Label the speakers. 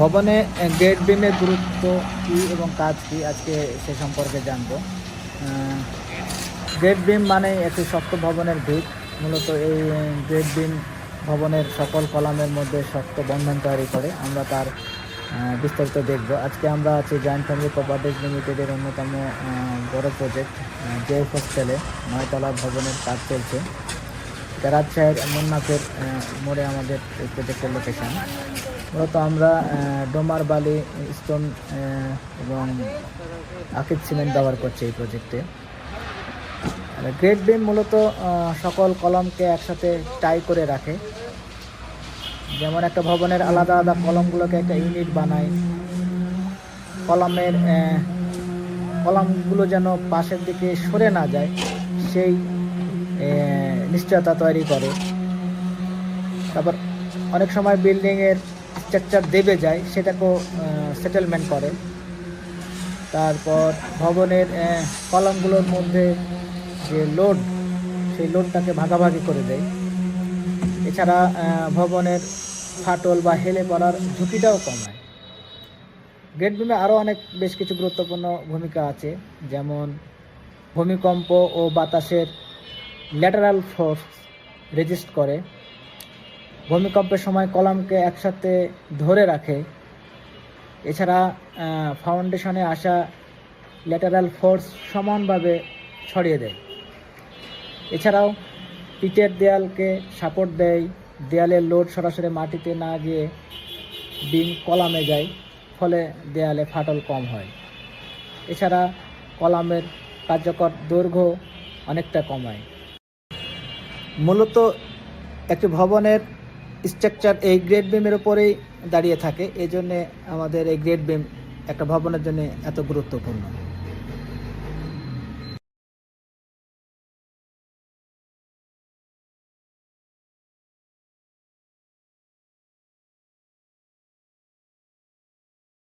Speaker 1: ভবনে গ্রেড বিমের গুরুত্ব কী এবং কাজ কী আজকে সে সম্পর্কে জানব। গ্রেড বিম মানে একটি শক্ত ভবনের ভিত। মূলত এই গ্রেড বিম ভবনের সকল কলামের মধ্যে শক্ত বন্ধন তৈরি করে। আমরা তার বিস্তারিত দেখব। আজকে আমরা আছি জয়েন্ট ফ্যামিলি প্রপার্টিজ লিমিটেডের অন্যতম বড় প্রজেক্ট জেএফ হোস্টেলে 9 তলা ভবনের কাজ চলছে। এটা রাজশাহীর মুন্নাফের মোড়ে আমাদের এই প্রজেক্টের লোকেশন। মূলত আমরা ডোমার বালি, স্টোন এবং আকিদ সিমেন্ট ব্যবহার করছি এই প্রজেক্টে। গ্রেড বিম মূলত সকল কলামকে একসাথে টাই করে রাখে। যেমন একটা ভবনের আলাদা আলাদা কলামগুলোকে একটা ইউনিট বানায়। কলামগুলো যেন পাশের দিকে সরে না যায় সেই নিশ্চয়তা তৈরি করে। তারপর অনেক সময় বিল্ডিংয়ের স্ট্রাকচার দেবে যায়, সেটাকেও সেটেলমেন্ট করে। তারপর ভবনের কলামগুলোর মধ্যে যে লোড, সেই লোডটাকে ভাগাভাগি করে দেয়। এছাড়া ভবনের ফাটল বা হেলে পড়ার ঝুঁকিটাও কমায়। গ্রেড বিমে আরও বেশ কিছু গুরুত্বপূর্ণ ভূমিকা আছে, যেমন ভূমিকম্প ও বাতাসের ল্যাটারাল ফোর্স রেজিস্ট করে। ভূমিকম্পের সময় কলামকে একসাথে ধরে রাখে। এছাড়া ফাউন্ডেশনে আসা ল্যাটারাল ফোর্স সমানভাবে ছড়িয়ে দেয়। এছাড়াও পিটের দেয়ালকে সাপোর্ট দেয়। দেয়ালের লোড সরাসরি মাটিতে না গিয়ে বিম কলামে যায়, ফলে দেয়ালে ফাটল কম হয়। এছাড়া কলামের কার্যকর দৈর্ঘ্য অনেকটা কমায়। মূলত একটি ভবনের স্ট্রাকচার এই গ্রেড বিমের উপরেই দাঁড়িয়ে থাকে। এই জন্যে আমাদের এই গ্রেড বিম একটা ভবনের জন্য এত গুরুত্বপূর্ণ।